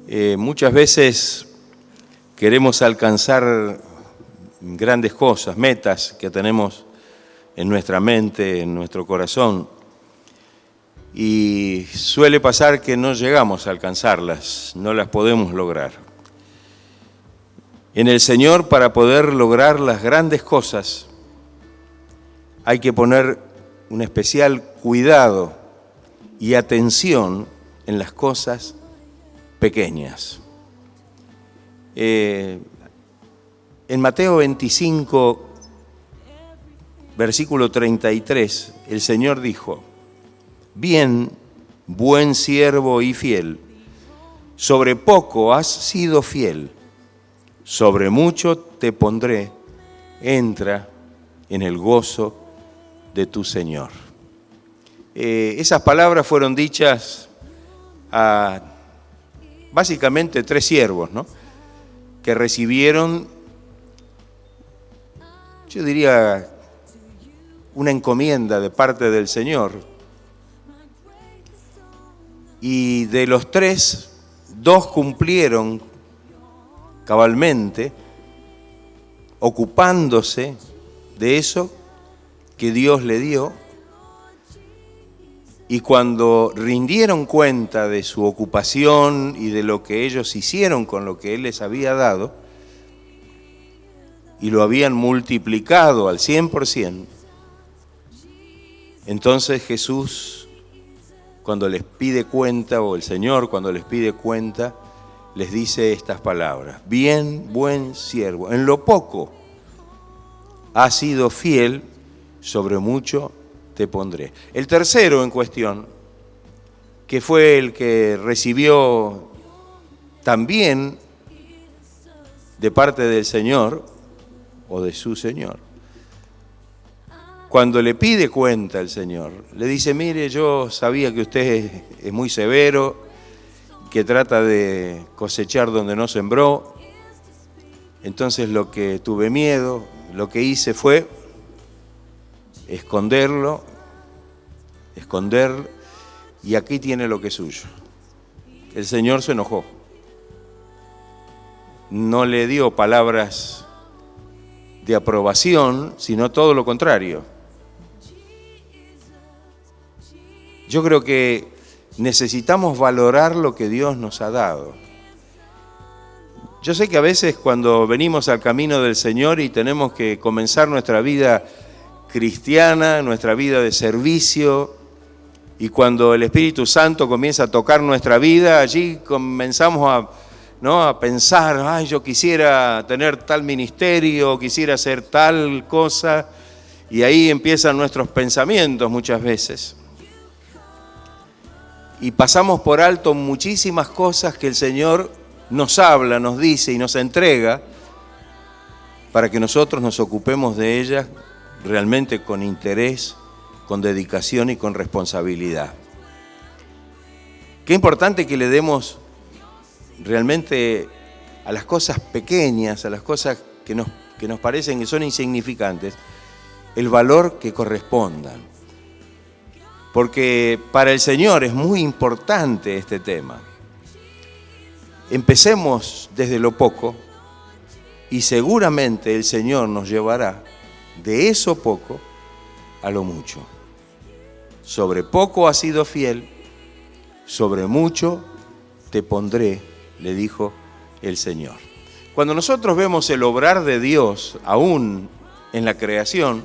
Muchas veces queremos alcanzar grandes cosas, metas que tenemos en nuestra mente, en nuestro corazón, y suele pasar que no llegamos a alcanzarlas, no las podemos lograr. En el Señor, para poder lograr las grandes cosas, hay que poner un especial cuidado y atención en las cosas pequeñas. En Mateo 25, versículo 33, el Señor dijo: bien, buen siervo y fiel, sobre poco has sido fiel, sobre mucho te pondré, entra en el gozo de tu Señor. Esas palabras fueron dichas a básicamente 3 siervos, ¿no?, que recibieron, yo diría, una encomienda de parte del Señor. Y de los 3, 2 cumplieron cabalmente, ocupándose de eso que Dios le dio. Y cuando rindieron cuenta de su ocupación y de lo que ellos hicieron con lo que Él les había dado, y lo habían multiplicado al 100%, entonces Jesús, cuando les pide cuenta, o el Señor cuando les pide cuenta, les dice estas palabras: bien, buen siervo, en lo poco has sido fiel, sobre mucho te pondré. El tercero en cuestión, que fue el que recibió también de parte del Señor o de su Señor, cuando le pide cuenta el Señor, le dice: mire, yo sabía que usted es muy severo, que trata de cosechar donde no sembró, entonces lo que tuve miedo, lo que hice fue esconder, y aquí tiene lo que es suyo. El Señor se enojó. No le dio palabras de aprobación, sino todo lo contrario. Yo creo que necesitamos valorar lo que Dios nos ha dado. Yo sé que a veces cuando venimos al camino del Señor y tenemos que comenzar nuestra vida cristiana, nuestra vida de servicio, y cuando el Espíritu Santo comienza a tocar nuestra vida, allí comenzamos a pensar: ay, yo quisiera tener tal ministerio, quisiera hacer tal cosa, y ahí empiezan nuestros pensamientos muchas veces. Y pasamos por alto muchísimas cosas que el Señor nos habla, nos dice y nos entrega para que nosotros nos ocupemos de ellas realmente con interés, con dedicación y con responsabilidad. Qué importante que le demos realmente a las cosas pequeñas, a las cosas que nos parecen que son insignificantes, el valor que correspondan. Porque para el Señor es muy importante este tema. Empecemos desde lo poco y seguramente el Señor nos llevará de eso poco a lo mucho. Sobre poco has sido fiel, sobre mucho te pondré, le dijo el Señor. Cuando nosotros vemos el obrar de Dios aún en la creación,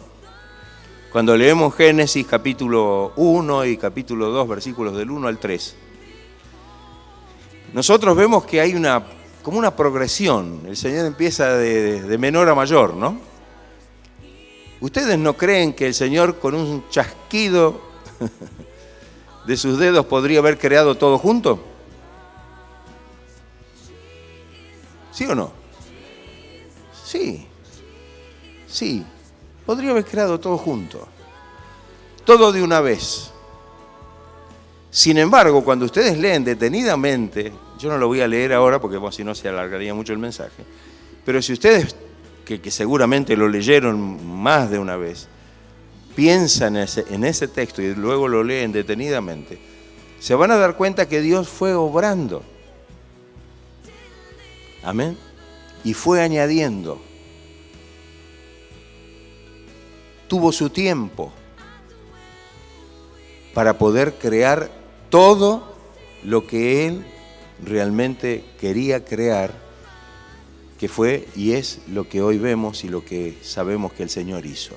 cuando leemos Génesis capítulo 1 y capítulo 2, versículos del 1 al 3, nosotros vemos que hay como una progresión. El Señor empieza de menor a mayor, ¿no? ¿Ustedes no creen que el Señor con un chasquido de sus dedos podría haber creado todo junto? ¿Sí o no? Sí, podría haber creado todo junto, todo de una vez. Sin embargo, cuando ustedes leen detenidamente, yo no lo voy a leer ahora porque si no se alargaría mucho el mensaje, pero si ustedes, que seguramente lo leyeron más de una vez, piensan en ese texto y luego lo leen detenidamente, se van a dar cuenta que Dios fue obrando. Amén. Y fue añadiendo. Tuvo su tiempo para poder crear todo lo que Él realmente quería crear, que fue y es lo que hoy vemos y lo que sabemos que el Señor hizo.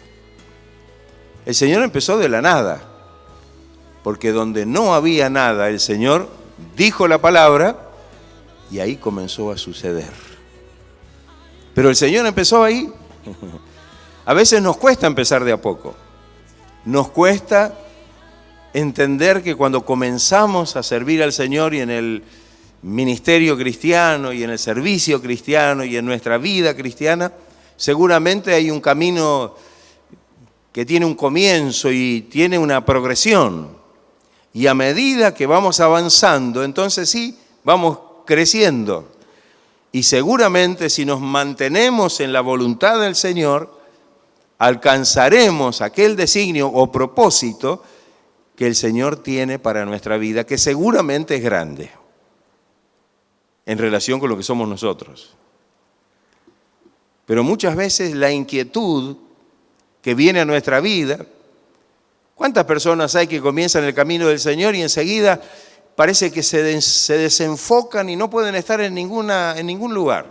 El Señor empezó de la nada, porque donde no había nada, el Señor dijo la palabra y ahí comenzó a suceder. Pero el Señor empezó ahí. A veces nos cuesta empezar de a poco. Nos cuesta entender que cuando comenzamos a servir al Señor y en el ministerio cristiano y en el servicio cristiano y en nuestra vida cristiana, seguramente hay un camino que tiene un comienzo y tiene una progresión. Y a medida que vamos avanzando, entonces sí, vamos creciendo. Y seguramente si nos mantenemos en la voluntad del Señor, alcanzaremos aquel designio o propósito que el Señor tiene para nuestra vida, que seguramente es grande en relación con lo que somos nosotros. Pero muchas veces la inquietud que viene a nuestra vida, ¿cuántas personas hay que comienzan el camino del Señor y enseguida parece que se desenfocan y no pueden estar en ningún lugar?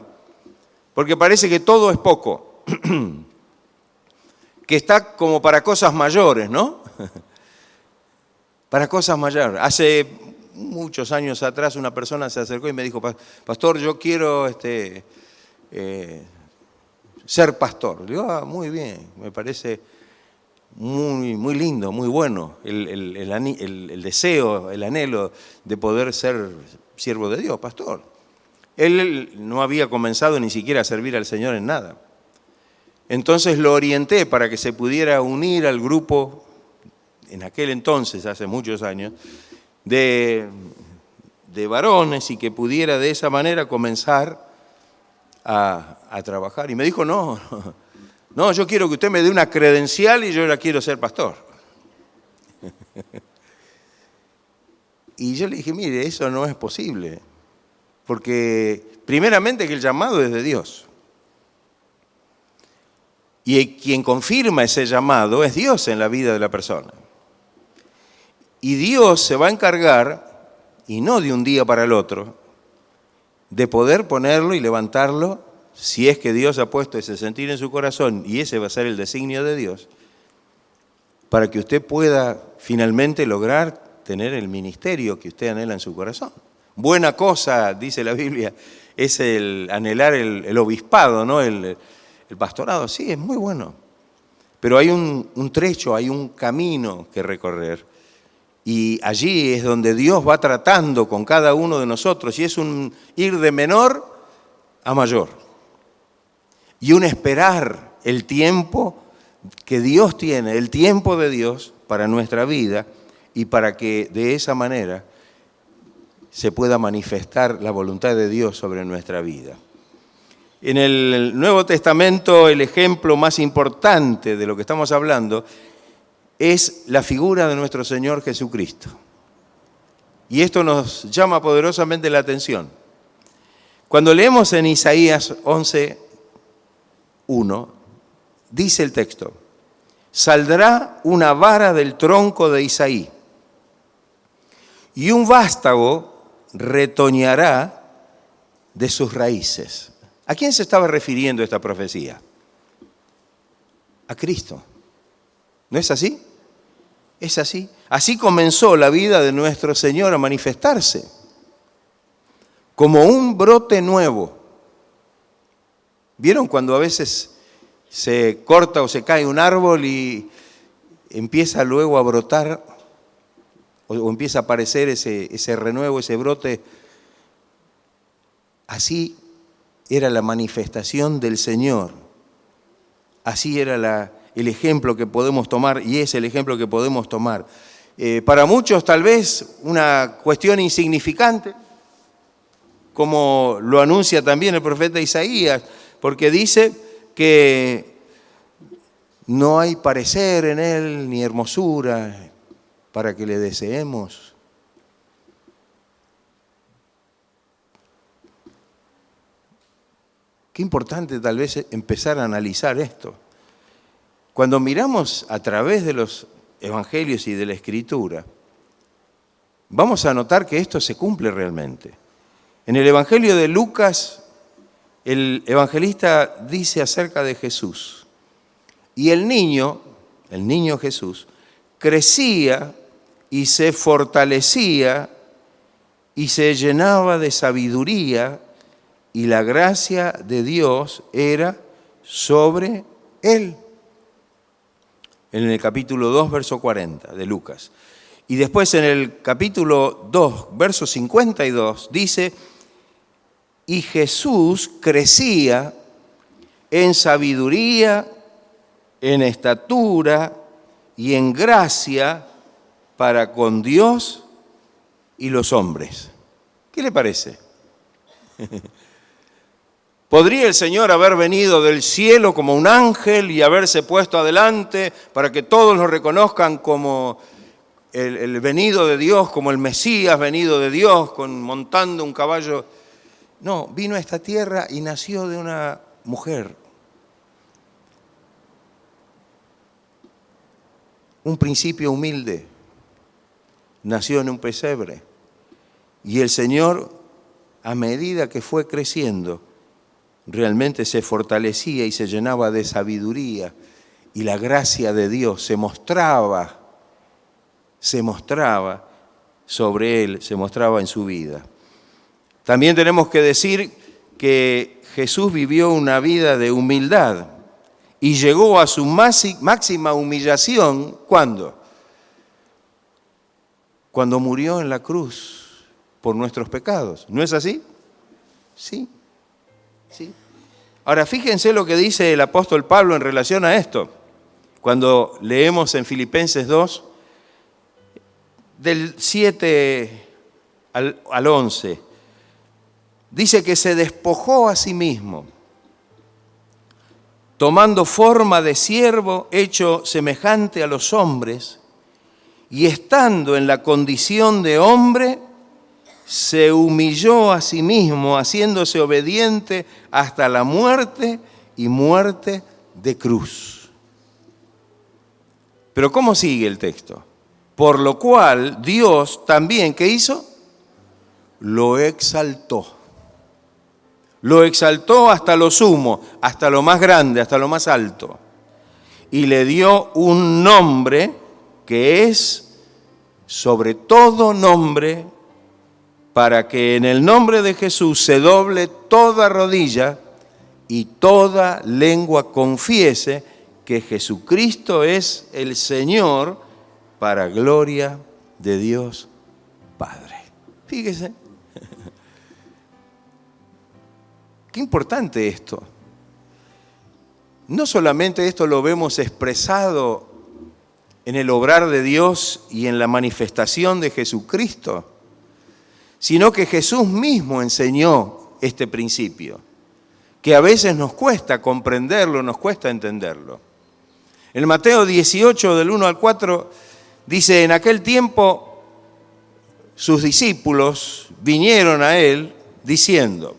Porque parece que todo es poco, que está como para cosas mayores, ¿no? Para cosas mayores. Hace muchos años atrás una persona se acercó y me dijo, pastor, yo quiero ser pastor. Le digo, muy bien, me parece muy lindo, muy bueno el deseo, el anhelo de poder ser siervo de Dios, pastor. Él no había comenzado ni siquiera a servir al Señor en nada. Entonces lo orienté para que se pudiera unir al grupo, en aquel entonces, hace muchos años, de varones y que pudiera de esa manera comenzar a trabajar. Y me dijo, no, yo quiero que usted me dé una credencial y yo la quiero ser pastor. Y yo le dije, mire, eso no es posible, porque primeramente que el llamado es de Dios. Y quien confirma ese llamado es Dios en la vida de la persona. Y Dios se va a encargar, y no de un día para el otro, de poder ponerlo y levantarlo, si es que Dios ha puesto ese sentir en su corazón, y ese va a ser el designio de Dios, para que usted pueda finalmente lograr tener el ministerio que usted anhela en su corazón. Buena cosa, dice la Biblia, es el anhelar el obispado, ¿no? El pastorado, sí, es muy bueno. Pero hay un trecho, hay un camino que recorrer. Y allí es donde Dios va tratando con cada uno de nosotros. Y es un ir de menor a mayor. Y un esperar el tiempo que Dios tiene, el tiempo de Dios para nuestra vida y para que de esa manera se pueda manifestar la voluntad de Dios sobre nuestra vida. En el Nuevo Testamento, el ejemplo más importante de lo que estamos hablando es la figura de nuestro Señor Jesucristo. Y esto nos llama poderosamente la atención. Cuando leemos en Isaías 11:1, dice el texto, saldrá una vara del tronco de Isaí, y un vástago retoñará de sus raíces. ¿A quién se estaba refiriendo esta profecía? A Cristo. ¿No es así? Es así. Así comenzó la vida de nuestro Señor a manifestarse, como un brote nuevo. ¿Vieron cuando a veces se corta o se cae un árbol y empieza luego a brotar o empieza a aparecer ese renuevo, ese brote? Así era la manifestación del Señor. Así era el ejemplo que podemos tomar y es el ejemplo que podemos tomar. Para muchos tal vez una cuestión insignificante, como lo anuncia también el profeta Isaías, porque dice que no hay parecer en él ni hermosura para que le deseemos. Qué importante tal vez empezar a analizar esto. Cuando miramos a través de los evangelios y de la Escritura, vamos a notar que esto se cumple realmente. En el Evangelio de Lucas, el evangelista dice acerca de Jesús, y el niño Jesús, crecía y se fortalecía y se llenaba de sabiduría, y la gracia de Dios era sobre él. En el capítulo 2, verso 40 de Lucas. Y después en el capítulo 2, verso 52, dice, y Jesús crecía en sabiduría, en estatura y en gracia para con Dios y los hombres. ¿Qué le parece? ¿Podría el Señor haber venido del cielo como un ángel y haberse puesto adelante para que todos lo reconozcan como el venido de Dios, como el Mesías venido de Dios, montando un caballo? No, vino a esta tierra y nació de una mujer. Un principio humilde. Nació en un pesebre. Y el Señor, a medida que fue creciendo, realmente se fortalecía y se llenaba de sabiduría, y la gracia de Dios se mostraba sobre él, se mostraba en su vida. También tenemos que decir que Jesús vivió una vida de humildad y llegó a su máxima humillación, ¿cuándo? Cuando murió en la cruz por nuestros pecados. ¿No es así? Sí. Sí. Ahora, fíjense lo que dice el apóstol Pablo en relación a esto. Cuando leemos en Filipenses 2, del 7 al 11, dice que se despojó a sí mismo, tomando forma de siervo, hecho semejante a los hombres, y estando en la condición de hombre, se humilló a sí mismo, haciéndose obediente hasta la muerte y muerte de cruz. Pero ¿cómo sigue el texto? Por lo cual Dios también, ¿qué hizo? Lo exaltó. Lo exaltó hasta lo sumo, hasta lo más grande, hasta lo más alto. Y le dio un nombre que es sobre todo nombre, para que en el nombre de Jesús se doble toda rodilla y toda lengua confiese que Jesucristo es el Señor, para gloria de Dios Padre. Fíjese. Qué importante esto. No solamente esto lo vemos expresado en el obrar de Dios y en la manifestación de Jesucristo, sino que Jesús mismo enseñó este principio, que a veces nos cuesta comprenderlo, nos cuesta entenderlo. En Mateo 18, del 1 al 4, dice, en aquel tiempo sus discípulos vinieron a él diciendo,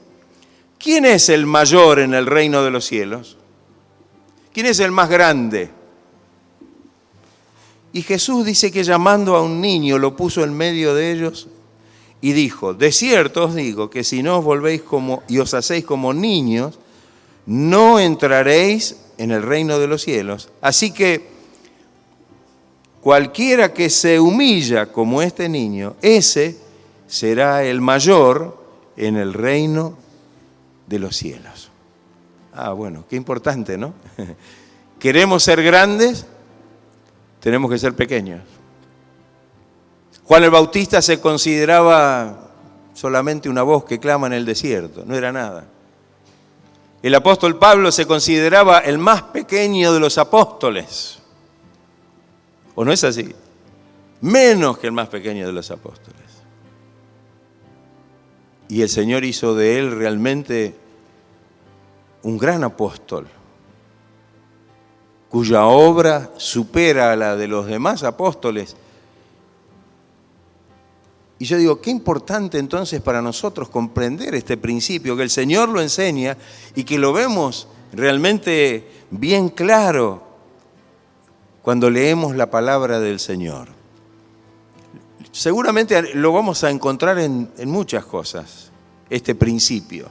¿quién es el mayor en el reino de los cielos? ¿Quién es el más grande? Y Jesús dice que llamando a un niño lo puso en medio de ellos y dijo, de cierto os digo que si no os volvéis y os hacéis como niños, no entraréis en el reino de los cielos. Así que cualquiera que se humilla como este niño, ese será el mayor en el reino de los cielos. Ah, bueno, qué importante, ¿no? ¿Queremos ser grandes? Tenemos que ser pequeños. Juan el Bautista se consideraba solamente una voz que clama en el desierto, no era nada. El apóstol Pablo se consideraba el más pequeño de los apóstoles. ¿O no es así? Menos que el más pequeño de los apóstoles. Y el Señor hizo de él realmente un gran apóstol, cuya obra supera a la de los demás apóstoles Y yo digo, qué importante entonces para nosotros comprender este principio, que el Señor lo enseña y que lo vemos realmente bien claro cuando leemos la palabra del Señor. Seguramente lo vamos a encontrar en muchas cosas, este principio.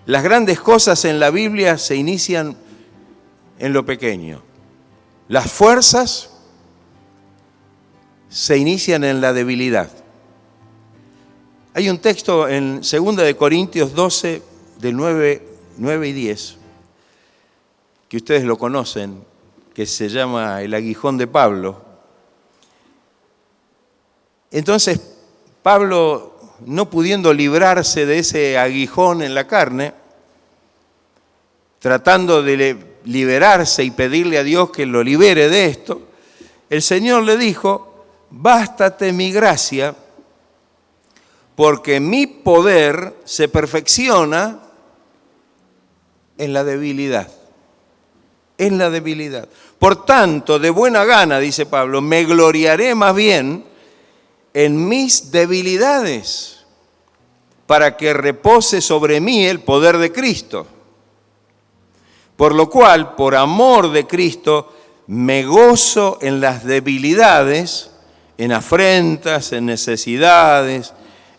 Las grandes cosas en la Biblia se inician en lo pequeño. Las fuerzas se inician en la debilidad. Hay un texto en 2 de Corintios 12, del 9 y 10, que ustedes lo conocen, que se llama el aguijón de Pablo. Entonces, Pablo, no pudiendo librarse de ese aguijón en la carne, tratando de liberarse y pedirle a Dios que lo libere de esto, el Señor le dijo, bástate mi gracia, porque mi poder se perfecciona en la debilidad. En la debilidad. Por tanto, de buena gana, dice Pablo, me gloriaré más bien en mis debilidades, para que repose sobre mí el poder de Cristo. Por lo cual, por amor de Cristo, me gozo en las debilidades, en afrentas, en necesidades,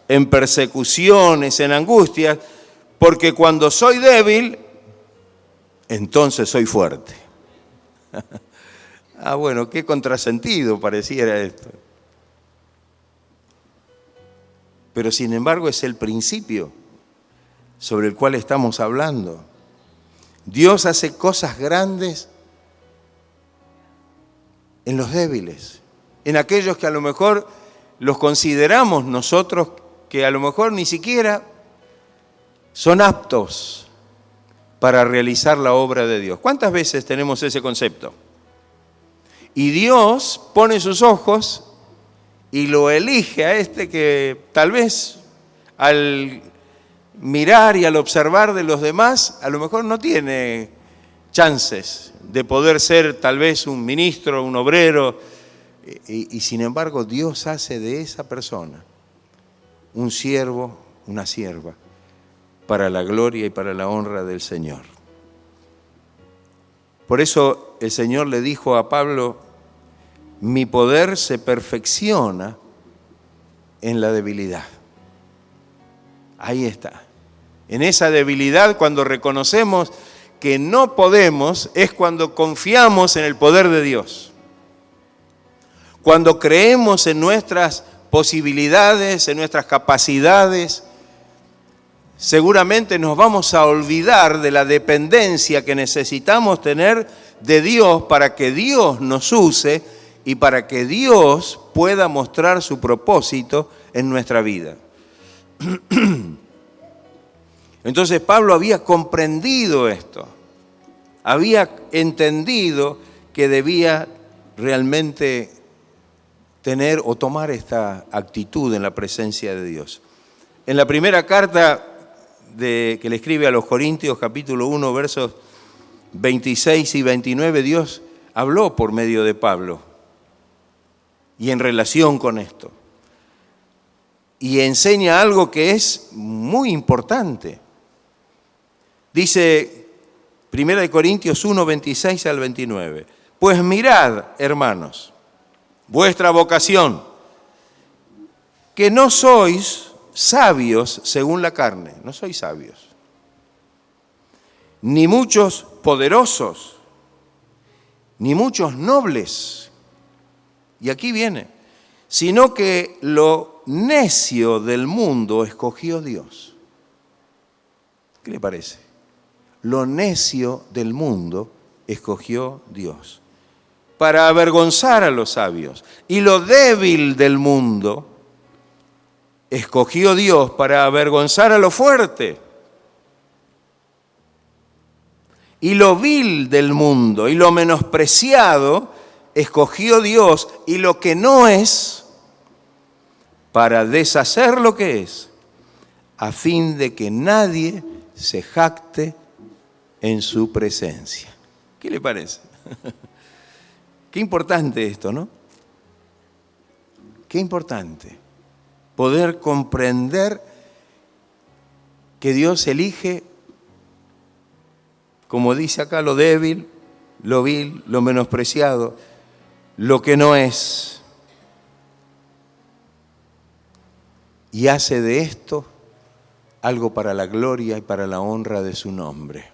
en persecuciones, en angustias, porque cuando soy débil, entonces soy fuerte. Bueno, qué contrasentido pareciera esto. Pero sin embargo es el principio sobre el cual estamos hablando. Dios hace cosas grandes en los débiles, en aquellos que a lo mejor los consideramos nosotros que a lo mejor ni siquiera son aptos para realizar la obra de Dios. ¿Cuántas veces tenemos ese concepto? Y Dios pone sus ojos y lo elige a este que tal vez al mirar y al observar de los demás, a lo mejor no tiene chances de poder ser tal vez un ministro, un obrero, y sin embargo Dios hace de esa persona un siervo, una sierva, para la gloria y para la honra del Señor. Por eso el Señor le dijo a Pablo, mi poder se perfecciona en la debilidad. Ahí está. En esa debilidad, cuando reconocemos que no podemos, es cuando confiamos en el poder de Dios. Cuando creemos en nuestras posibilidades, en nuestras capacidades, seguramente nos vamos a olvidar de la dependencia que necesitamos tener de Dios para que Dios nos use y para que Dios pueda mostrar su propósito en nuestra vida. Entonces Pablo había comprendido esto, había entendido que debía realmente tener o tomar esta actitud en la presencia de Dios. En la primera carta que le escribe a los Corintios, capítulo 1, versos 26 y 29, Dios habló por medio de Pablo y en relación con esto. Y enseña algo que es muy importante. Dice 1 Corintios 1, 26 al 29, pues mirad, hermanos, vuestra vocación, que no sois sabios según la carne, no sois sabios, ni muchos poderosos, ni muchos nobles, y aquí viene, sino que lo necio del mundo escogió Dios. ¿Qué le parece? Lo necio del mundo escogió Dios para avergonzar a los sabios. Y lo débil del mundo escogió Dios para avergonzar a lo fuerte. Y lo vil del mundo y lo menospreciado escogió Dios, y lo que no es, para deshacer lo que es, a fin de que nadie se jacte en su presencia. ¿Qué le parece? Qué importante esto, ¿no? Qué importante. poder comprender que Dios elige, como dice acá, lo débil, lo vil, lo menospreciado, lo que no es, y hace de esto algo para la gloria y para la honra de su nombre.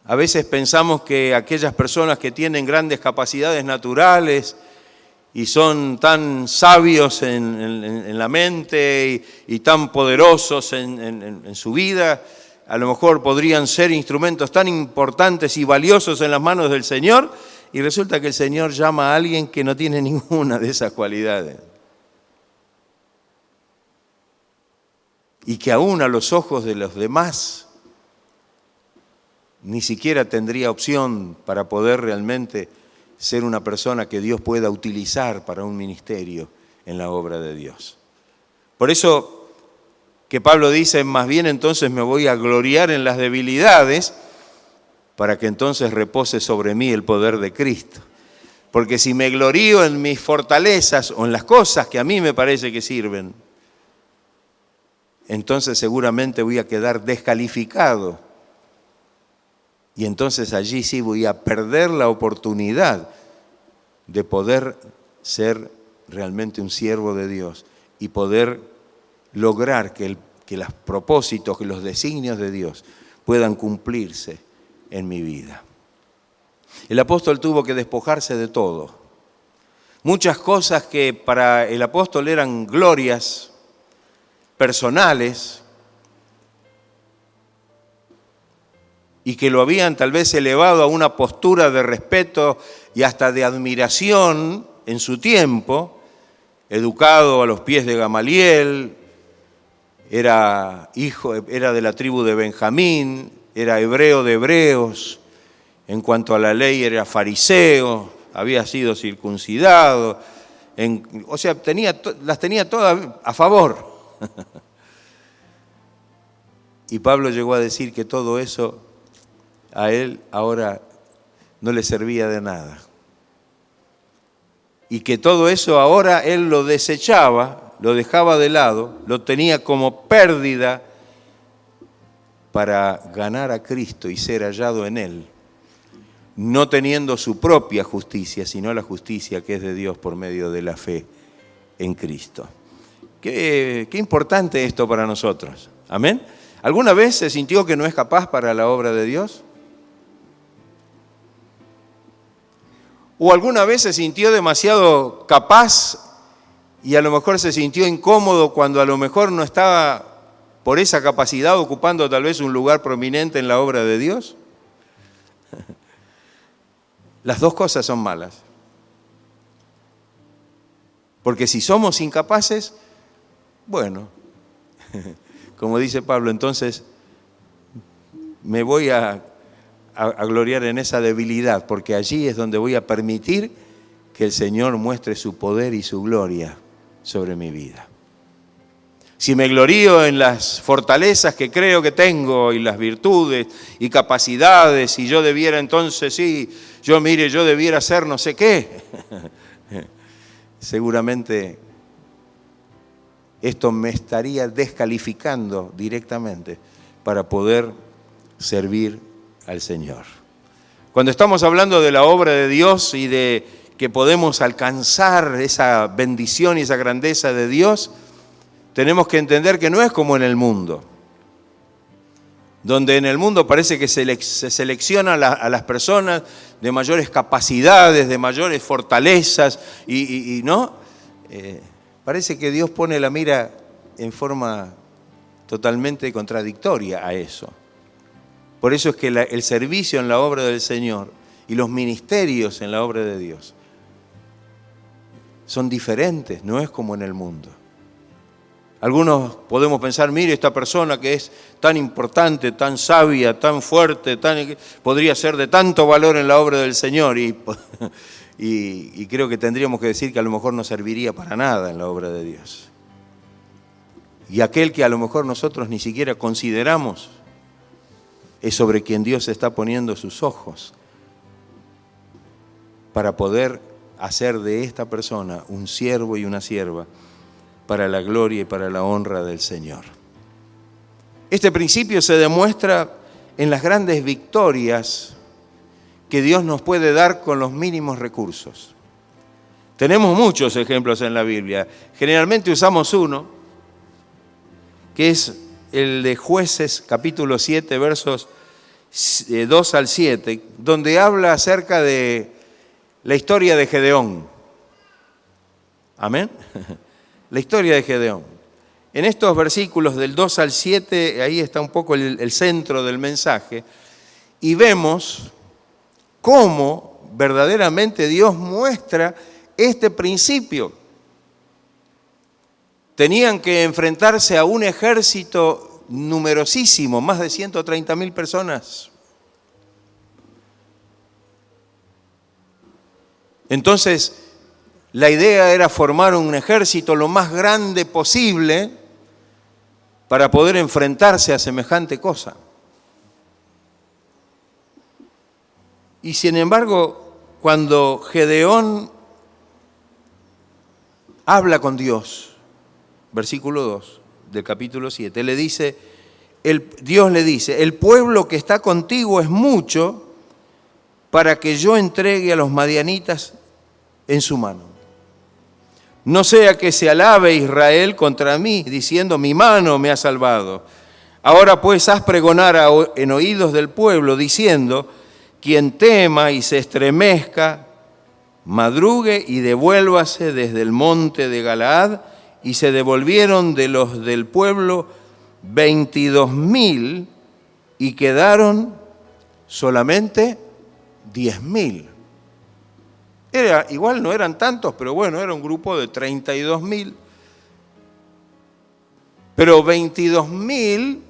A veces pensamos que aquellas personas que tienen grandes capacidades naturales y son tan sabios en la mente y tan poderosos en su vida, a lo mejor podrían ser instrumentos tan importantes y valiosos en las manos del Señor, y resulta que el Señor llama a alguien que no tiene ninguna de esas cualidades. Y que aún a los ojos de los demás ni siquiera tendría opción para poder realmente ser una persona que Dios pueda utilizar para un ministerio en la obra de Dios. Por eso que Pablo dice, más bien entonces me voy a gloriar en las debilidades para que entonces repose sobre mí el poder de Cristo. Porque si me glorío en mis fortalezas o en las cosas que a mí me parece que sirven, entonces seguramente voy a quedar descalificado. Y entonces allí sí voy a perder la oportunidad de poder ser realmente un siervo de Dios y poder lograr que los propósitos, que los designios de Dios puedan cumplirse en mi vida. El apóstol tuvo que despojarse de todo. Muchas cosas que para el apóstol eran glorias personales y que lo habían tal vez elevado a una postura de respeto y hasta de admiración en su tiempo, educado a los pies de Gamaliel, era de la tribu de Benjamín, era hebreo de hebreos, en cuanto a la ley era fariseo, había sido circuncidado, o sea, las tenía todas a favor. Y Pablo llegó a decir que todo eso a él ahora no le servía de nada. Y que todo eso ahora él lo desechaba, lo dejaba de lado, lo tenía como pérdida para ganar a Cristo y ser hallado en él, no teniendo su propia justicia, sino la justicia que es de Dios por medio de la fe en Cristo. Qué importante esto para nosotros. Amén. ¿Alguna vez se sintió que no es capaz para la obra de Dios? ¿O alguna vez se sintió demasiado capaz y a lo mejor se sintió incómodo cuando a lo mejor no estaba por esa capacidad ocupando tal vez un lugar prominente en la obra de Dios? Las dos cosas son malas. Porque si somos incapaces, bueno, como dice Pablo, entonces me voy a gloriar en esa debilidad, porque allí es donde voy a permitir que el Señor muestre su poder y su gloria sobre mi vida. Si me glorío en las fortalezas que creo que tengo y las virtudes y capacidades, y yo debiera entonces, yo debiera hacer no sé qué, seguramente esto me estaría descalificando directamente para poder servir al Señor. Cuando estamos hablando de la obra de Dios y de que podemos alcanzar esa bendición y esa grandeza de Dios, tenemos que entender que no es como en el mundo, donde en el mundo parece que se selecciona a las personas de mayores capacidades, de mayores fortalezas, y no, parece que Dios pone la mira en forma totalmente contradictoria a eso. Por eso es que el servicio en la obra del Señor y los ministerios en la obra de Dios son diferentes, no es como en el mundo. Algunos podemos pensar, mire, esta persona que es tan importante, tan sabia, tan fuerte, podría ser de tanto valor en la obra del Señor, y creo que tendríamos que decir que a lo mejor no serviría para nada en la obra de Dios. Y aquel que a lo mejor nosotros ni siquiera consideramos es sobre quien Dios está poniendo sus ojos para poder hacer de esta persona un siervo y una sierva para la gloria y para la honra del Señor. Este principio se demuestra en las grandes victorias que Dios nos puede dar con los mínimos recursos. Tenemos muchos ejemplos en la Biblia. Generalmente usamos uno, que es el de Jueces, capítulo 7, versos 2 al 7, donde habla acerca de la historia de Gedeón. Amén. La historia de Gedeón. En estos versículos del 2 al 7, ahí está un poco el centro del mensaje, y vemos cómo verdaderamente Dios muestra este principio. Tenían que enfrentarse a un ejército numerosísimo, más de 130.000 personas. Entonces, la idea era formar un ejército lo más grande posible para poder enfrentarse a semejante cosa. Y sin embargo, cuando Gedeón habla con Dios, versículo 2 del capítulo 7, Dios le dice, el pueblo que está contigo es mucho para que yo entregue a los madianitas en su mano. No sea que se alabe Israel contra mí, diciendo, mi mano me ha salvado. Ahora pues haz pregonar en oídos del pueblo, diciendo, quien tema y se estremezca, madrugue y devuélvase desde el monte de Galaad, y se devolvieron de los del pueblo 22.000 y quedaron solamente 10.000. Igual no eran tantos, pero bueno, era un grupo de 32.000. Pero 22.000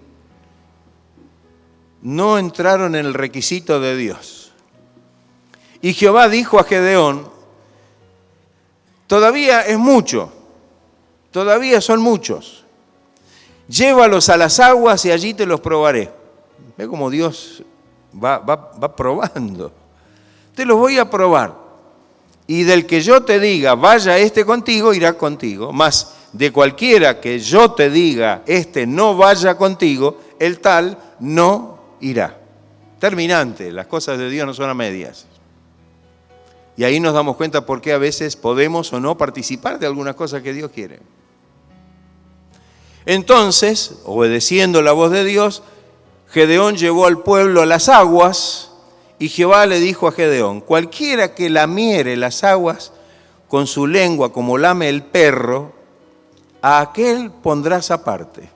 no entraron en el requisito de Dios. Y Jehová dijo a Gedeón, todavía es mucho, todavía son muchos. Llévalos a las aguas y allí te los probaré. Ve cómo Dios va probando. Te los voy a probar. Y del que yo te diga, vaya este contigo, irá contigo. Mas de cualquiera que yo te diga, este no vaya contigo, el tal no irá. Terminante, las cosas de Dios no son a medias. Y ahí nos damos cuenta por qué a veces podemos o no participar de algunas cosas que Dios quiere. Entonces, obedeciendo la voz de Dios, Gedeón llevó al pueblo a las aguas, y Jehová le dijo a Gedeón, cualquiera que lamiere las aguas con su lengua como lame el perro, a aquel pondrás aparte.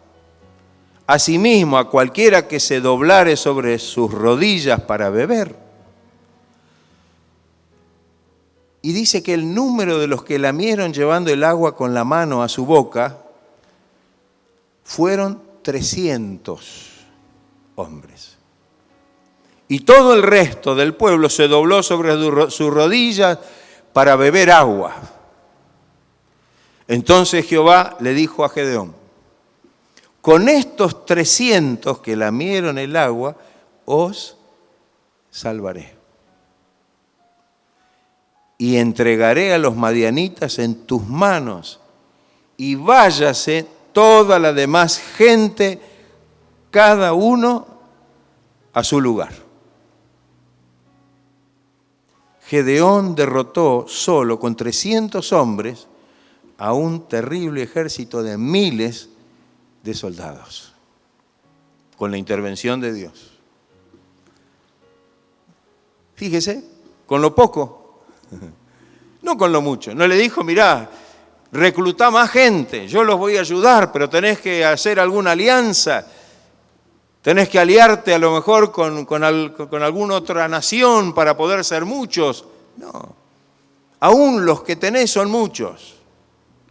Asimismo, a cualquiera que se doblare sobre sus rodillas para beber. Y dice que el número de los que lamieron llevando el agua con la mano a su boca fueron 300 hombres. Y todo el resto del pueblo se dobló sobre sus rodillas para beber agua. Entonces Jehová le dijo a Gedeón, con estos 300 que lamieron el agua, os salvaré. Y entregaré a los madianitas en tus manos, y váyase toda la demás gente, cada uno a su lugar. Gedeón derrotó solo con 300 hombres a un terrible ejército de miles de soldados, con la intervención de Dios. Fíjese, con lo poco, no con lo mucho. No le dijo, mirá, reclutá más gente, yo los voy a ayudar, pero tenés que hacer alguna alianza, tenés que aliarte a lo mejor con alguna otra nación para poder ser muchos. No, aún los que tenés son muchos,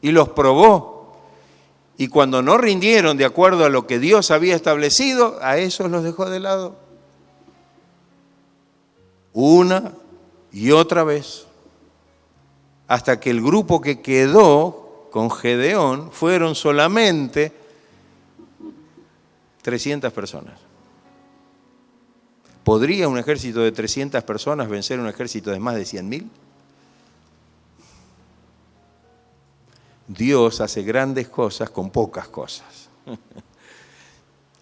y los probó. Y cuando no rindieron de acuerdo a lo que Dios había establecido, a esos los dejó de lado. Una y otra vez, hasta que el grupo que quedó con Gedeón fueron solamente 300 personas. ¿Podría un ejército de 300 personas vencer un ejército de más de 100.000? Dios hace grandes cosas con pocas cosas.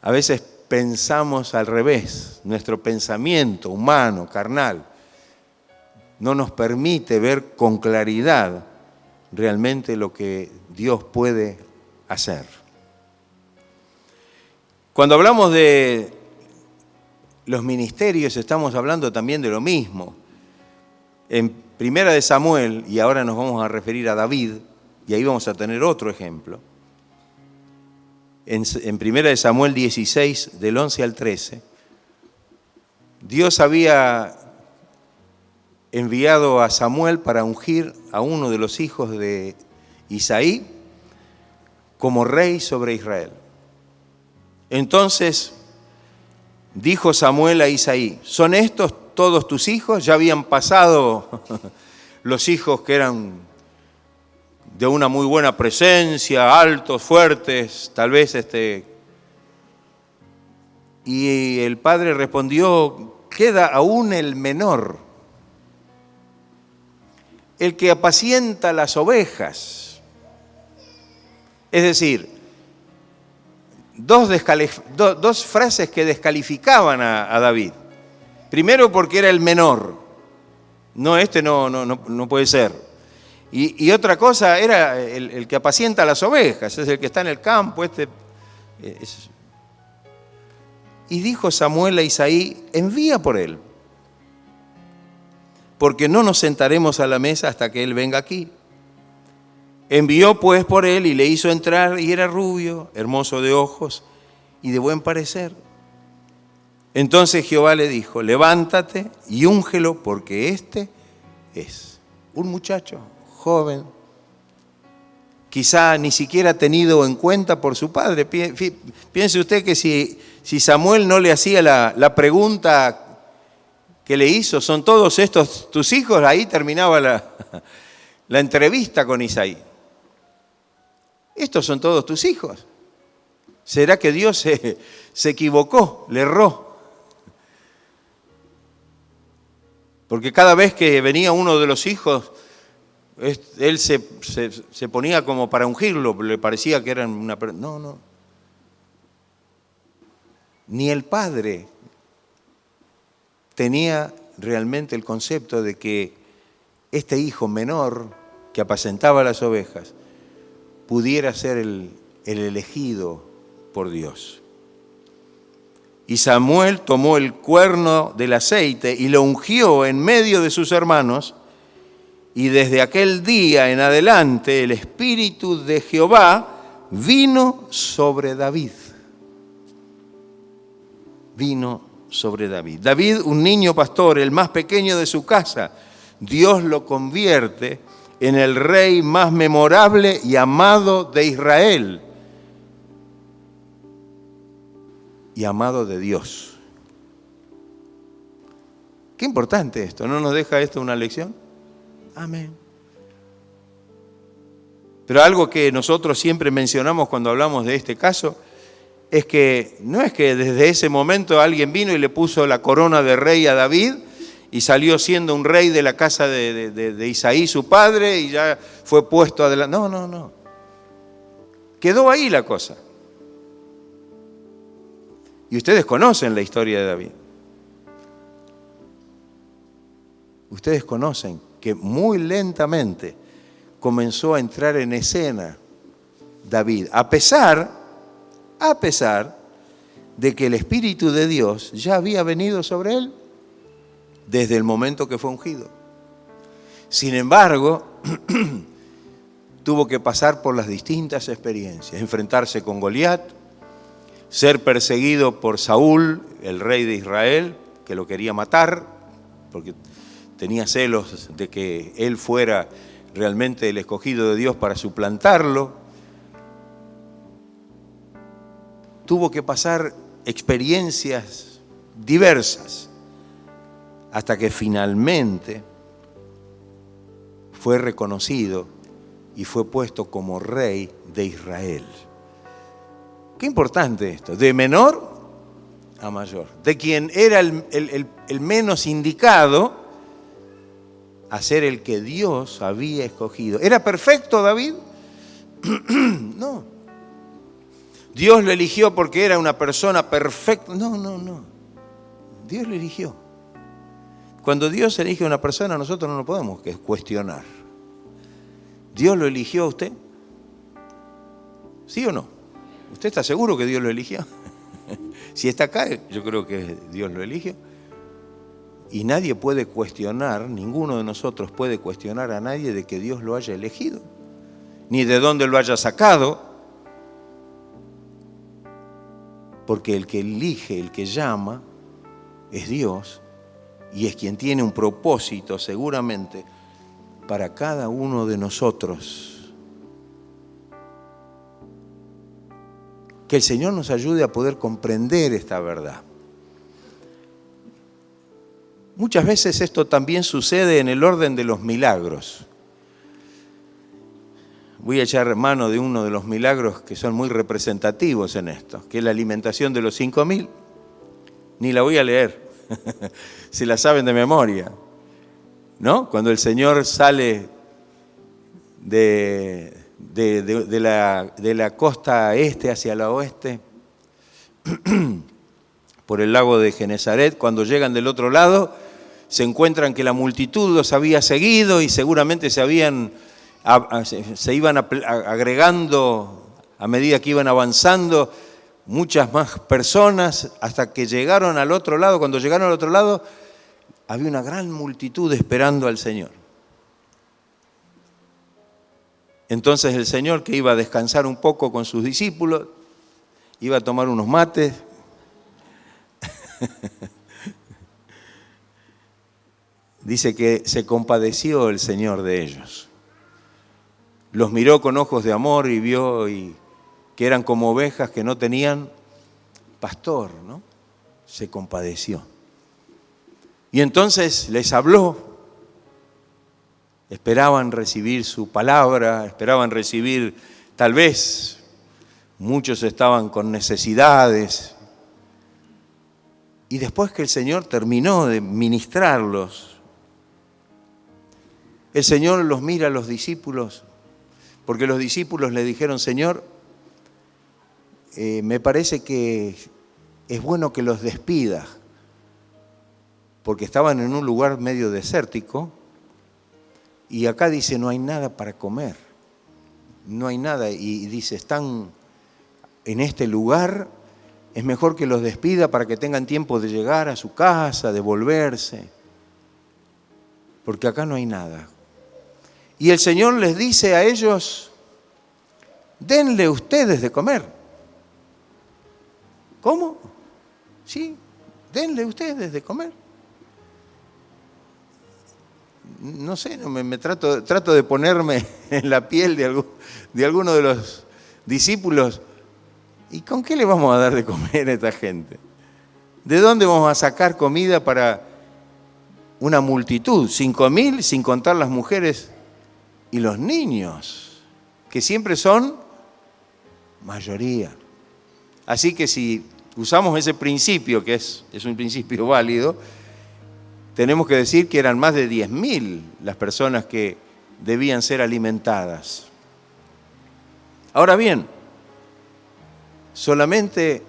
A veces pensamos al revés, nuestro pensamiento humano, carnal, no nos permite ver con claridad realmente lo que Dios puede hacer. Cuando hablamos de los ministerios, estamos hablando también de lo mismo. En Primera de Samuel, y ahora nos vamos a referir a David, y ahí vamos a tener otro ejemplo. En Primera de Samuel 16, del 11 al 13, Dios había enviado a Samuel para ungir a uno de los hijos de Isaí como rey sobre Israel. Entonces dijo Samuel a Isaí: ¿son estos todos tus hijos? Ya habían pasado los hijos que eran de una muy buena presencia, altos, fuertes, tal vez Y el padre respondió: queda aún el menor, el que apacienta las ovejas. Es decir, dos frases que descalificaban a David. Primero, porque era el menor. No, no puede ser. Y otra cosa, era el que apacienta las ovejas, es el que está en el campo. Y dijo Samuel a Isaí: envía por él, porque no nos sentaremos a la mesa hasta que él venga aquí. Envió pues por él y le hizo entrar, y era rubio, hermoso de ojos y de buen parecer. Entonces Jehová le dijo: levántate y úngelo, porque este es un muchacho joven, quizá ni siquiera tenido en cuenta por su padre. Piense usted que si Samuel no le hacía la pregunta que le hizo: ¿son todos estos tus hijos?, ahí terminaba la entrevista con Isaí. ¿Estos son todos tus hijos? ¿Será que Dios se equivocó, le erró? Porque cada vez que venía uno de los hijos, él se ponía como para ungirlo, le parecía que eran una... No. Ni el padre tenía realmente el concepto de que este hijo menor que apacentaba las ovejas pudiera ser el elegido por Dios. Y Samuel tomó el cuerno del aceite y lo ungió en medio de sus hermanos, y desde aquel día en adelante el Espíritu de Jehová vino sobre David. Vino sobre David. David, un niño pastor, el más pequeño de su casa, Dios lo convierte en el rey más memorable y amado de Israel. Y amado de Dios. Qué importante esto, ¿no nos deja esto una lección? Amén. Pero algo que nosotros siempre mencionamos cuando hablamos de este caso es que no es que desde ese momento alguien vino y le puso la corona de rey a David y salió siendo un rey de la casa de Isaí, su padre, y ya fue puesto adelante. No. Quedó ahí la cosa. Y ustedes conocen la historia de David. Ustedes conocen que muy lentamente comenzó a entrar en escena David, a pesar de que el Espíritu de Dios ya había venido sobre él desde el momento que fue ungido. Sin embargo, tuvo que pasar por las distintas experiencias, enfrentarse con Goliat, ser perseguido por Saúl, el rey de Israel, que lo quería matar, porque tenía celos de que él fuera realmente el escogido de Dios para suplantarlo. Tuvo que pasar experiencias diversas hasta que finalmente fue reconocido y fue puesto como rey de Israel. Qué importante esto, de menor a mayor, de quien era el menos indicado a ser el que Dios había escogido. ¿Era perfecto David? No. Dios lo eligió porque era una persona perfecta. No. Dios lo eligió. Cuando Dios elige a una persona, nosotros no lo podemos cuestionar. ¿Dios lo eligió a usted? ¿Sí o no? ¿Usted está seguro que Dios lo eligió? Si está acá, yo creo que Dios lo eligió. Y nadie puede cuestionar, ninguno de nosotros puede cuestionar a nadie de que Dios lo haya elegido, ni de dónde lo haya sacado. Porque el que elige, el que llama, es Dios, y es quien tiene un propósito seguramente para cada uno de nosotros. Que el Señor nos ayude a poder comprender esta verdad. Muchas veces esto también sucede en el orden de los milagros. Voy a echar mano de uno de los milagros que son muy representativos en esto, que es la alimentación de los 5.000. Ni la voy a leer, se la saben de memoria, ¿no? Cuando el Señor sale de la costa este hacia la oeste, por el lago de Genesaret, cuando llegan del otro lado, se encuentran que la multitud los había seguido y seguramente se iban agregando a medida que iban avanzando muchas más personas hasta que llegaron al otro lado. Cuando llegaron al otro lado, había una gran multitud esperando al Señor. Entonces el Señor, que iba a descansar un poco con sus discípulos, iba a tomar unos mates, dice que se compadeció el Señor de ellos. Los miró con ojos de amor y vio que eran como ovejas que no tenían pastor, ¿no? Se compadeció. Y entonces les habló. Esperaban recibir su palabra, esperaban recibir, tal vez, muchos estaban con necesidades. Y después que el Señor terminó de ministrarlos, el Señor los mira a los discípulos, porque los discípulos le dijeron: Señor, me parece que es bueno que los despidas, porque estaban en un lugar medio desértico y acá dice no hay nada para comer, no hay nada, y dice están en este lugar, es mejor que los despida para que tengan tiempo de llegar a su casa, de volverse, porque acá no hay nada. Y el Señor les dice a ellos: denle ustedes de comer. ¿Cómo? Sí, denle ustedes de comer. No sé, trato de ponerme en la piel de alguno de los discípulos. ¿Y con qué le vamos a dar de comer a esta gente? ¿De dónde vamos a sacar comida para una multitud? 5.000, sin contar las mujeres y los niños, que siempre son mayoría. Así que si usamos ese principio, que es un principio válido, tenemos que decir que eran más de 10.000 las personas que debían ser alimentadas. Ahora bien, solamente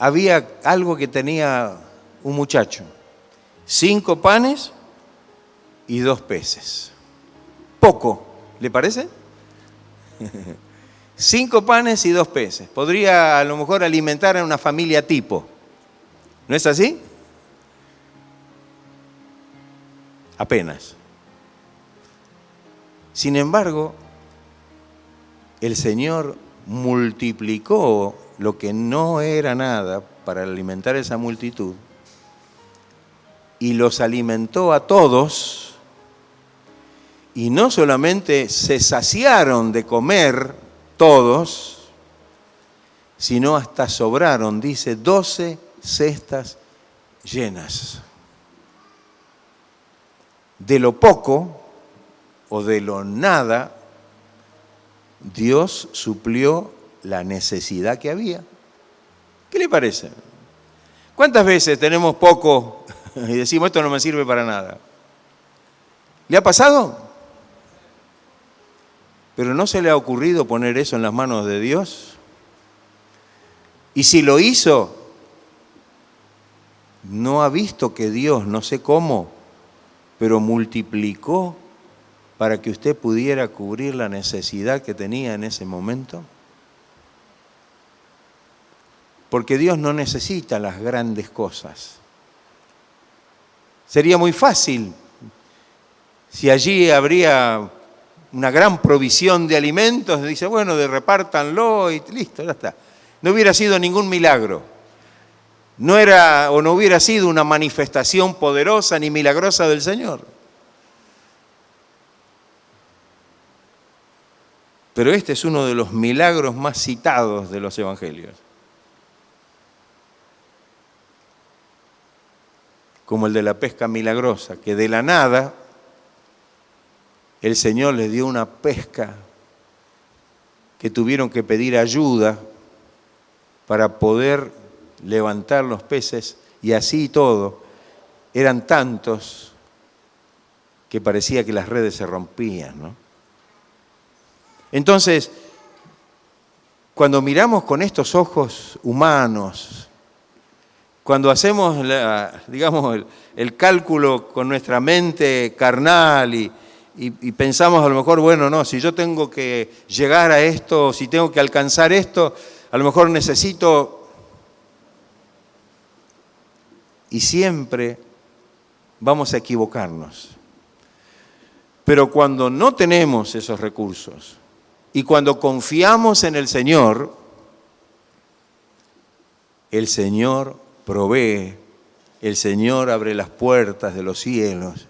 había algo que tenía un muchacho: 5 panes y 2 peces. Poco, ¿le parece? 5 panes y 2 peces. Podría a lo mejor alimentar a una familia tipo. ¿No es así? Apenas. Sin embargo, el Señor multiplicó lo que no era nada para alimentar a esa multitud y los alimentó a todos. Y no solamente se saciaron de comer todos, sino hasta sobraron, dice, 12 cestas llenas. De lo poco o de lo nada, Dios suplió la necesidad que había. ¿Qué le parece? ¿Cuántas veces tenemos poco y decimos esto no me sirve para nada? ¿Le ha pasado? Pero ¿no se le ha ocurrido poner eso en las manos de Dios? Y si lo hizo, ¿no ha visto que Dios, no sé cómo, pero multiplicó para que usted pudiera cubrir la necesidad que tenía en ese momento? Porque Dios no necesita las grandes cosas. Sería muy fácil si allí habría una gran provisión de alimentos, dice, bueno, repártanlo y listo, ya está. No hubiera sido ningún milagro. No era o no hubiera sido una manifestación poderosa ni milagrosa del Señor. Pero este es uno de los milagros más citados de los evangelios. Como el de la pesca milagrosa, que de la nada el Señor les dio una pesca que tuvieron que pedir ayuda para poder levantar los peces, y así todo, eran tantos que parecía que las redes se rompían, ¿no? Entonces, cuando miramos con estos ojos humanos, cuando hacemos, el cálculo con nuestra mente carnal y pensamos a lo mejor, bueno, no, si yo tengo que llegar a esto, si tengo que alcanzar esto, a lo mejor necesito. Y siempre vamos a equivocarnos. Pero cuando no tenemos esos recursos y cuando confiamos en el Señor provee, el Señor abre las puertas de los cielos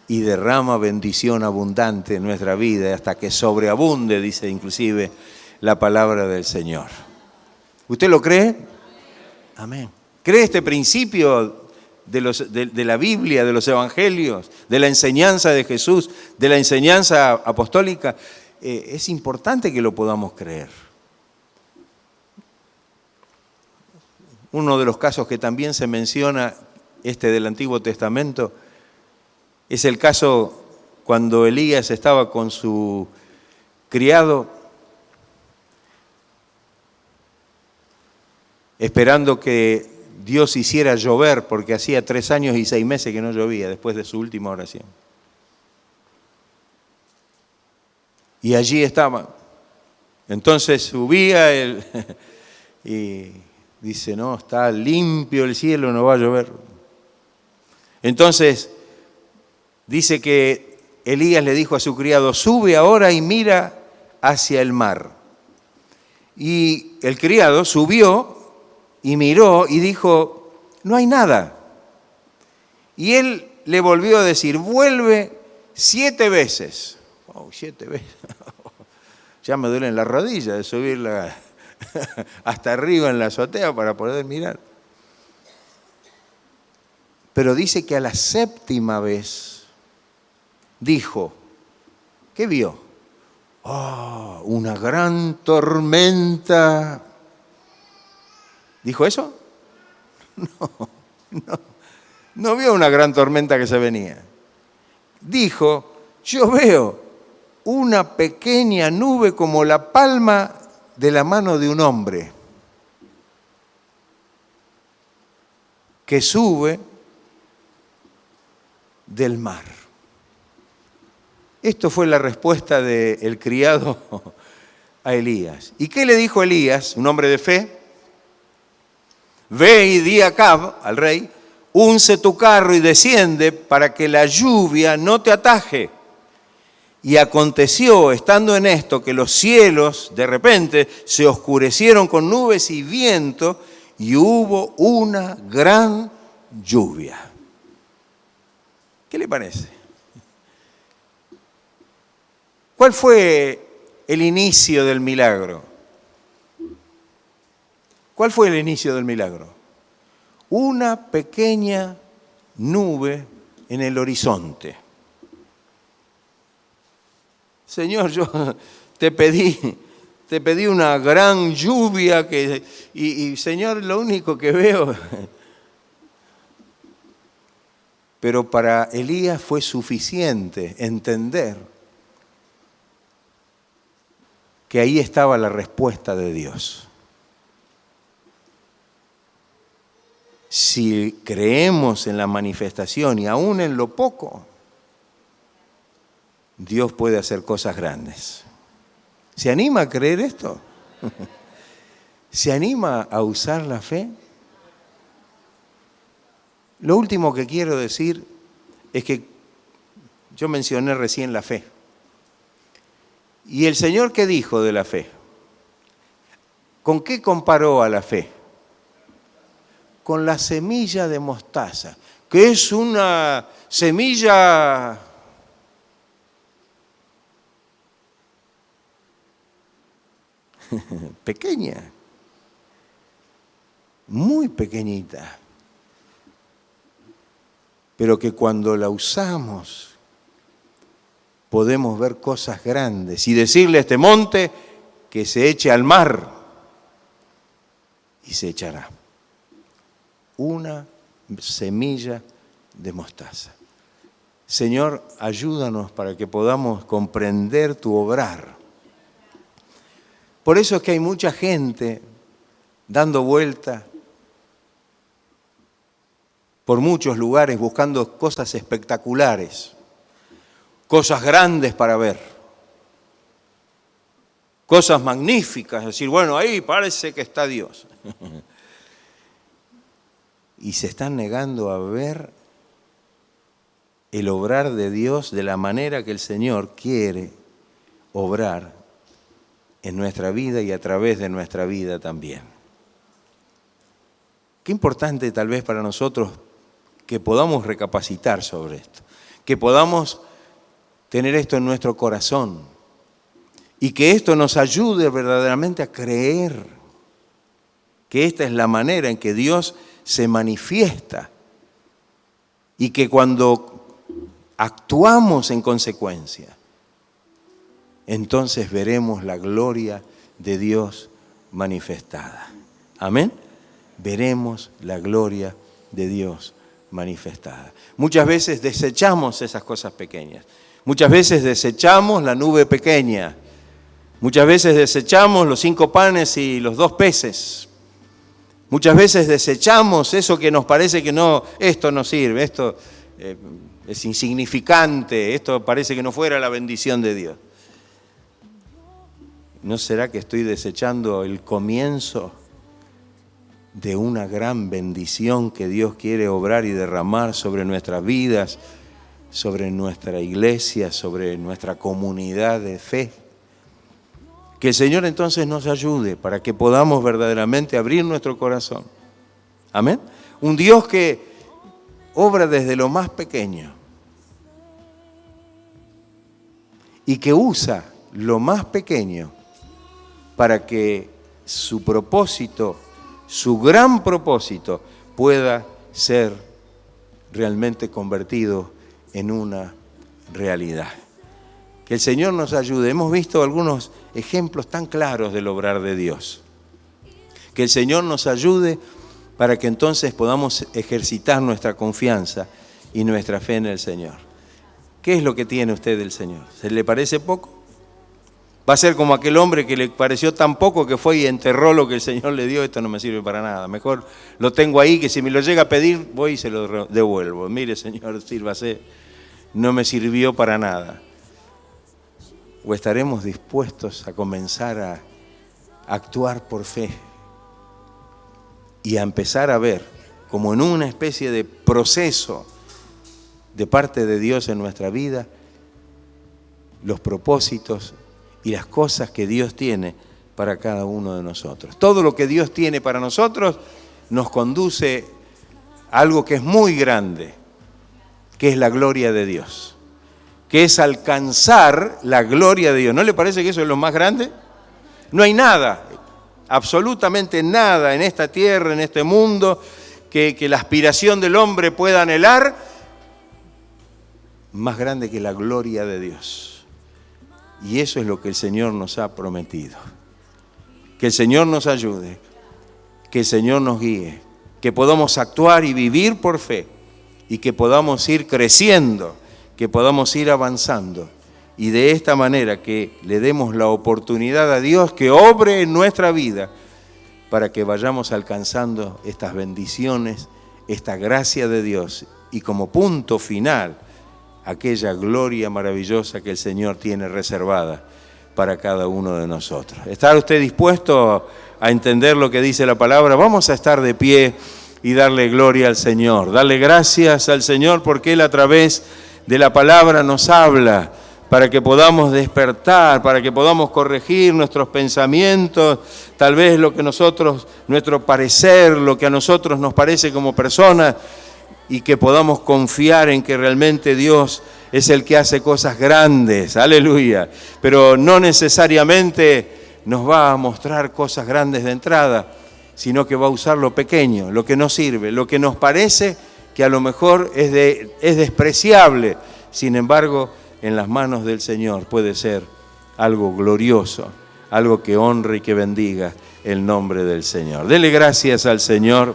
y derrama bendición abundante en nuestra vida hasta que sobreabunde, dice inclusive la palabra del Señor. ¿Usted lo cree? Amén. ¿Cree este principio de la Biblia, de los evangelios, de la enseñanza de Jesús, de la enseñanza apostólica? Es importante que lo podamos creer. Uno de los casos que también se menciona, del Antiguo Testamento, es el caso cuando Elías estaba con su criado, esperando que Dios hiciera llover, porque hacía 3 años y 6 meses que no llovía después de su última oración. Y allí estaba. Entonces subía él y dice, no, está limpio el cielo, no va a llover. Entonces dice que Elías le dijo a su criado, sube ahora y mira hacia el mar. Y el criado subió y miró y dijo, no hay nada. Y él le volvió a decir, vuelve 7 veces. 7 veces. Ya me duelen las rodillas de subirla hasta arriba en la azotea para poder mirar. Pero dice que a la 7ª vez dijo, ¿qué vio? Una gran tormenta. ¿Dijo eso? No vio una gran tormenta que se venía. Dijo, yo veo una pequeña nube como la palma de la mano de un hombre que sube del mar. Esto fue la respuesta del criado a Elías. ¿Y qué le dijo Elías, un hombre de fe? Ve y di a Acab, al rey, unce tu carro y desciende para que la lluvia no te ataje. Y aconteció, estando en esto, que los cielos de repente se oscurecieron con nubes y viento y hubo una gran lluvia. ¿Qué le parece? ¿Cuál fue el inicio del milagro? ¿Cuál fue el inicio del milagro? Una pequeña nube en el horizonte. Señor, yo te pedí una gran lluvia y Señor, lo único que veo. Pero para Elías fue suficiente entender que ahí estaba la respuesta de Dios. Si creemos en la manifestación y aún en lo poco, Dios puede hacer cosas grandes. ¿Se anima a creer esto? ¿Se anima a usar la fe? Lo último que quiero decir es que yo mencioné recién la fe. ¿Y el Señor qué dijo de la fe? ¿Con qué comparó a la fe? Con la semilla de mostaza, que es una semilla pequeña, muy pequeñita, pero que cuando la usamos podemos ver cosas grandes y decirle a este monte que se eche al mar y se echará. Una semilla de mostaza. Señor, ayúdanos para que podamos comprender tu obrar. Por eso es que hay mucha gente dando vuelta por muchos lugares buscando cosas espectaculares, cosas grandes para ver, cosas magníficas, decir, bueno, ahí parece que está Dios. Y se están negando a ver el obrar de Dios de la manera que el Señor quiere obrar en nuestra vida y a través de nuestra vida también. Qué importante tal vez para nosotros que podamos recapacitar sobre esto, que podamos tener esto en nuestro corazón y que esto nos ayude verdaderamente a creer que esta es la manera en que Dios se manifiesta y que cuando actuamos en consecuencia, entonces veremos la gloria de Dios manifestada. Amén. Veremos la gloria de Dios manifestada. Muchas veces desechamos esas cosas pequeñas. Muchas veces desechamos la nube pequeña. Muchas veces desechamos los 5 panes y los 2 peces. Muchas veces desechamos eso que nos parece que no, esto no sirve, esto es insignificante, esto parece que no fuera la bendición de Dios. ¿No será que estoy desechando el comienzo de una gran bendición que Dios quiere obrar y derramar sobre nuestras vidas, sobre nuestra iglesia, sobre nuestra comunidad de fe? Que el Señor entonces nos ayude para que podamos verdaderamente abrir nuestro corazón. Amén. Un Dios que obra desde lo más pequeño y que usa lo más pequeño para que su propósito, su gran propósito, pueda ser realmente convertido en una realidad. Que el Señor nos ayude. Hemos visto algunos ejemplos tan claros del obrar de Dios. Que el Señor nos ayude para que entonces podamos ejercitar nuestra confianza y nuestra fe en el Señor. ¿Qué es lo que tiene usted del Señor? ¿Se le parece poco? Va a ser como aquel hombre que le pareció tan poco que fue y enterró lo que el Señor le dio. Esto no me sirve para nada. Mejor lo tengo ahí, que si me lo llega a pedir, voy y se lo devuelvo. Mire, Señor, sírvase. No me sirvió para nada. ¿O estaremos dispuestos a comenzar a actuar por fe y a empezar a ver, como en una especie de proceso de parte de Dios en nuestra vida, los propósitos y las cosas que Dios tiene para cada uno de nosotros? Todo lo que Dios tiene para nosotros nos conduce a algo que es muy grande, que es la gloria de Dios, que es alcanzar la gloria de Dios. ¿No le parece que eso es lo más grande? No hay nada, absolutamente nada en esta tierra, en este mundo, que la aspiración del hombre pueda anhelar, más grande que la gloria de Dios. Y eso es lo que el Señor nos ha prometido. Que el Señor nos ayude, que el Señor nos guíe, que podamos actuar y vivir por fe y que podamos ir creciendo, que podamos ir avanzando y de esta manera que le demos la oportunidad a Dios que obre en nuestra vida para que vayamos alcanzando estas bendiciones, esta gracia de Dios y como punto final, aquella gloria maravillosa que el Señor tiene reservada para cada uno de nosotros. ¿Está usted dispuesto a entender lo que dice la palabra? Vamos a estar de pie y darle gloria al Señor, darle gracias al Señor porque Él a través de la palabra nos habla para que podamos despertar, para que podamos corregir nuestros pensamientos, tal vez lo que nosotros, nuestro parecer, lo que a nosotros nos parece como personas, y que podamos confiar en que realmente Dios es el que hace cosas grandes, aleluya, pero no necesariamente nos va a mostrar cosas grandes de entrada, sino que va a usar lo pequeño, lo que no sirve, lo que nos parece que a lo mejor es despreciable, sin embargo, en las manos del Señor puede ser algo glorioso, algo que honre y que bendiga el nombre del Señor. Dele gracias al Señor,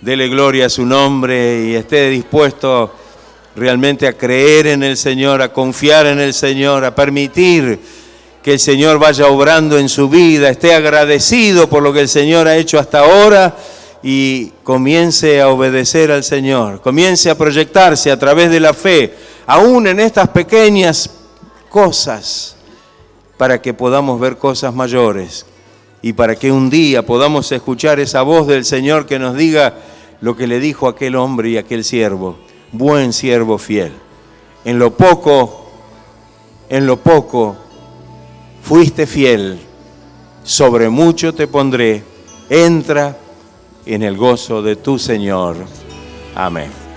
dele gloria a su nombre y esté dispuesto realmente a creer en el Señor, a confiar en el Señor, a permitir que el Señor vaya obrando en su vida, esté agradecido por lo que el Señor ha hecho hasta ahora y comience a obedecer al Señor, comience a proyectarse a través de la fe, aún en estas pequeñas cosas, para que podamos ver cosas mayores y para que un día podamos escuchar esa voz del Señor que nos diga lo que le dijo aquel hombre y aquel siervo, buen siervo fiel. En lo poco fuiste fiel, sobre mucho te pondré, entra en el gozo de tu Señor. Amén.